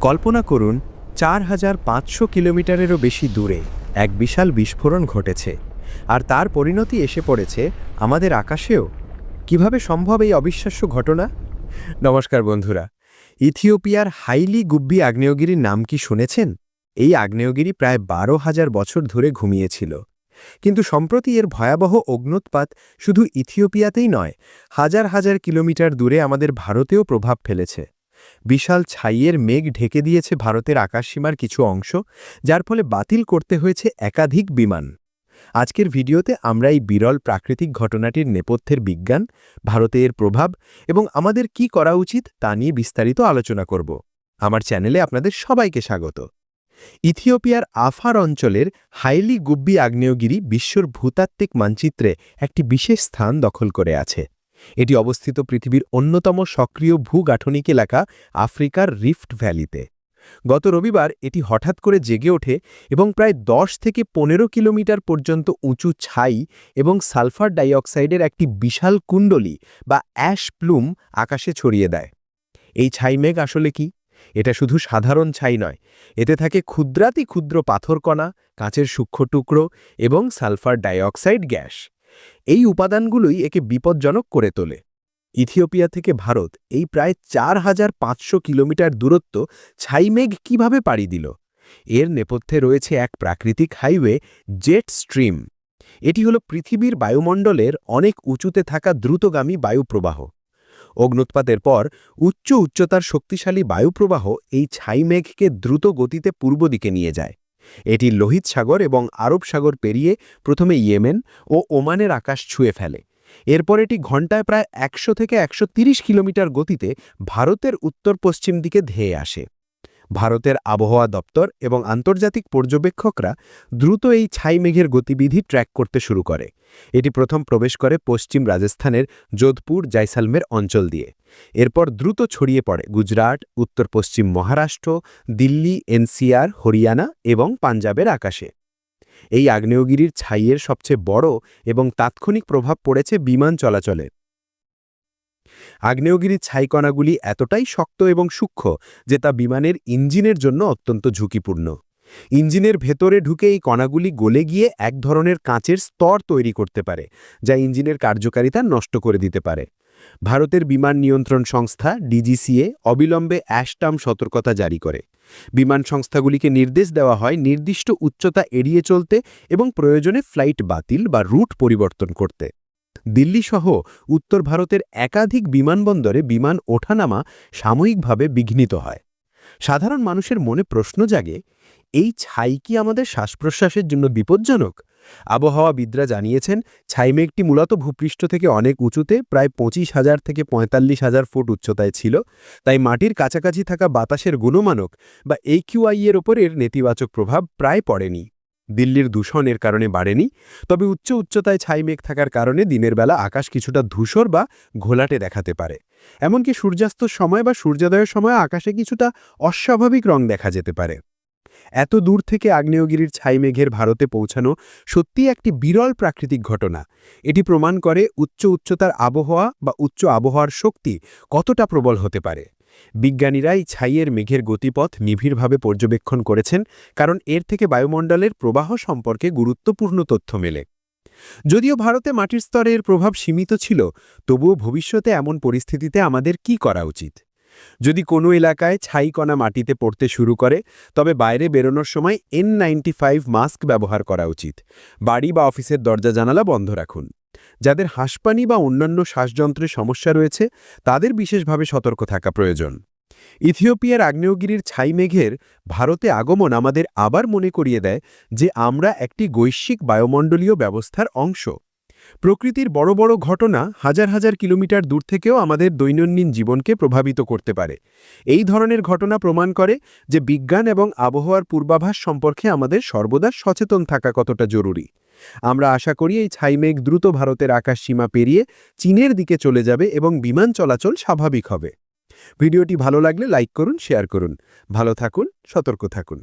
কল্পনা করুন ৪৫০০ কিলোমিটারেরও বেশি দূরে এক বিশাল বিস্ফোরণ ঘটেছে, আর তার পরিণতি এসে পড়েছে আমাদের আকাশেও। কিভাবে সম্ভব এই অবিশ্বাস্য ঘটনা? নমস্কার বন্ধুরা, ইথিওপিয়ার হাইলি গুব্বি আগ্নেয়গিরির নাম কি শুনেছেন? এই আগ্নেয়গিরি প্রায় ১২,০০০ বছর ধরে ঘুমিয়েছিল, কিন্তু সম্প্রতি এর ভয়াবহ অগ্ন্যুৎপাত শুধু ইথিওপিয়াতেই নয়, হাজার হাজার কিলোমিটার দূরে আমাদের ভারতেও প্রভাব ফেলেছে। বিশাল ছাইয়ের মেঘ ঢেকে দিয়েছে ভারতের আকাশসীমার কিছু অংশ, যার ফলে বাতিল করতে হয়েছে একাধিক বিমান। আজকের ভিডিওতে আমরা এই বিরল প্রাকৃতিক ঘটনাটির নেপথ্যের বিজ্ঞান, ভারতে এর প্রভাব এবং আমাদের কি করা উচিত তা নিয়ে বিস্তারিত আলোচনা করব। আমার চ্যানেলে আপনাদের সবাইকে স্বাগত। ইথিওপিয়ার আফার অঞ্চলের হাইলি গুব্বি আগ্নেয়গিরি বিশ্বর ভূতাত্ত্বিক মানচিত্রে একটি বিশেষ স্থান দখল করে আছে। এটি অবস্থিত পৃথিবীর অন্যতম সক্রিয় ভূগাঠনিক এলাকা আফ্রিকার রিফট ভ্যালিতে। গত রবিবার এটি হঠাৎ করে জেগে ওঠে এবং প্রায় ১০ থেকে ১৫ কিলোমিটার পর্যন্ত উঁচু ছাই এবং সালফার ডাইঅক্সাইডের একটি বিশাল কুণ্ডলী বা অ্যাশ প্লুম আকাশে ছড়িয়ে দেয়। এই ছাই মেঘ আসলে কি? এটা শুধু সাধারণ ছাই নয়, এতে থাকে ক্ষুদ্রাতি ক্ষুদ্র পাথরকণা, কাঁচের সূক্ষ্ম টুকরো এবং সালফার ডাইঅক্সাইড গ্যাস। এই উপাদানগুলোই একে বিপজ্জনক করে তোলে। ইথিওপিয়া থেকে ভারত এই প্রায় ৪৫০০ কিলোমিটার দূরত্ব ছাইমেঘ কিভাবে পাড়ি দিল? এর নেপথ্যে রয়েছে এক প্রাকৃতিক হাইওয়ে, জেট স্ট্রিম। এটি হল পৃথিবীর বায়ুমণ্ডলের অনেক উঁচুতে থাকা দ্রুতগামী বায়ুপ্রবাহ। অগ্ন্যুৎপাতের পর উচ্চতার শক্তিশালী বায়ুপ্রবাহ এই ছাইমেঘকে দ্রুত গতিতে পূর্ব দিকে নিয়ে যায়। এটি লোহিত সাগর এবং আরব সাগর পেরিয়ে প্রথমে ইয়েমেন ও ওমানের আকাশ ছুঁয়ে ফেলে। এরপর এটি ঘণ্টায় প্রায় ১০০ থেকে ১৩০ কিলোমিটার গতিতে ভারতের উত্তর পশ্চিম দিকে ধেয়ে আসে। ভারতের আবহাওয়া দপ্তর এবং আন্তর্জাতিক পর্যবেক্ষকরা দ্রুত এই ছাই মেঘের গতিবিধি ট্র্যাক করতে শুরু করে। এটি প্রথম প্রবেশ করে পশ্চিম রাজস্থানের যোধপুর জাইসালমের অঞ্চল দিয়ে। এরপর দ্রুত ছড়িয়ে পড়ে গুজরাট, উত্তর পশ্চিম মহারাষ্ট্র, দিল্লি, এনসিআর, হরিয়ানা এবং পাঞ্জাবের আকাশে। এই আগ্নেয়গিরির ছাইয়ের সবচেয়ে বড় এবং তাৎক্ষণিক প্রভাব পড়েছে বিমান চলাচলে। আগ্নেয়গিরির ছাইকণাগুলি এতটাই শক্ত এবং সূক্ষ্ম যে তা বিমানের ইঞ্জিনের জন্য অত্যন্ত ঝুঁকিপূর্ণ। ইঞ্জিনের ভেতরে ঢুকে এই কণাগুলি গলে গিয়ে এক ধরনের কাঁচের স্তর তৈরি করতে পারে, যা ইঞ্জিনের কার্যকারিতা নষ্ট করে দিতে পারে। ভারতের বিমান নিয়ন্ত্রণ সংস্থা ডিজিসিএ অবিলম্বে অ্যাশটার্ম সতর্কতা জারি করে। বিমান সংস্থাগুলিকে নির্দেশ দেওয়া হয় নির্দিষ্ট উচ্চতা এড়িয়ে চলতে এবং প্রয়োজনে ফ্লাইট বাতিল বা রুট পরিবর্তন করতে। দিল্লি সহ উত্তর ভারতের একাধিক বিমানবন্দরে বিমান ওঠানামা সাময়িকভাবে বিঘ্নিত হয়। সাধারণ মানুষের মনে প্রশ্ন জাগে, এই ছাই কি আমাদের শ্বাস-প্রশ্বাসের জন্য বিপজ্জনক? আবহাওয়াবিদরা জানিয়েছেন, ছাইমেঘটি মূলত ভূপৃষ্ঠ থেকে অনেক উঁচুতে, প্রায় ২৫,০০০ থেকে ৪৫,০০০ ফুট উচ্চতায় ছিল। তাই মাটির কাছাকাছি থাকা বাতাসের গুণমানক বা AQI এর ওপর এর নেতিবাচক প্রভাব প্রায় পড়েনি। দিল্লির দূষণ এর কারণে বাড়েনি, তবে উচ্চতায় ছাইমেঘ থাকার কারণে দিনের বেলা আকাশ কিছুটা ধূসর বা ঘোলাটে দেখাতে পারে। এমনকি সূর্যাস্তর সময় বা সূর্যোদয়ের সময় আকাশে কিছুটা অস্বাভাবিক রং দেখা যেতে পারে। এত দূর থেকে আগ্নেয়গিরির ছাইমেঘের ভারতে পৌঁছানো সত্যিই একটি বিরল প্রাকৃতিক ঘটনা। এটি প্রমাণ করে উচ্চতার আবহাওয়া বা উচ্চ আবহাওয়ার শক্তি কতটা প্রবল হতে পারে। বিজ্ঞানীরা এই ছাইয়ের মেঘের গতিপথ নিবিড়ভাবে পর্যবেক্ষণ করেছেন, কারণ এর থেকে বায়ুমণ্ডলের প্রবাহ সম্পর্কে গুরুত্বপূর্ণ তথ্য মেলে। যদিও ভারতে মাটির স্তরে এর প্রভাব সীমিত ছিল, তবুও ভবিষ্যতে এমন পরিস্থিতিতে আমাদের কি করা উচিত? যদি কোনো এলাকায় ছাইকণা মাটিতে পড়তে শুরু করে, তবে বাইরে বেরোনোর সময় N95 মাস্ক ব্যবহার করা উচিত। বাড়ি বা অফিসের দরজা জানালা বন্ধ রাখুন। যাদের হাঁসপানি বা অন্যান্য শ্বাসযন্ত্রের সমস্যা রয়েছে, তাদের বিশেষভাবে সতর্ক থাকা প্রয়োজন। ইথিওপিয়ার আগ্নেয়গিরির ছাইমেঘের ভারতে আগমন আমাদের আবার মনে করিয়ে দেয় যে আমরা একটি বৈশ্বিক বায়ুমণ্ডলীয় ব্যবস্থার অংশ। প্রকৃতির বড় বড় ঘটনা হাজার হাজার কিলোমিটার দূর থেকেও আমাদের দৈনন্দিন জীবনকে প্রভাবিত করতে পারে। এই ধরনের ঘটনা প্রমাণ করে যে বিজ্ঞান এবং আবহাওয়ার পূর্বাভাস সম্পর্কে আমাদের সর্বদা সচেতন থাকা কতটা জরুরি। আমরা আশা করি এই ছাইমেঘ দ্রুত ভারতের আকাশ সীমা পেরিয়ে চীনের দিকে চলে যাবে এবং বিমান চলাচল স্বাভাবিক হবে। ভিডিওটি ভালো লাগলে লাইক করুন, শেয়ার করুন। ভালো থাকুন, সতর্ক থাকুন।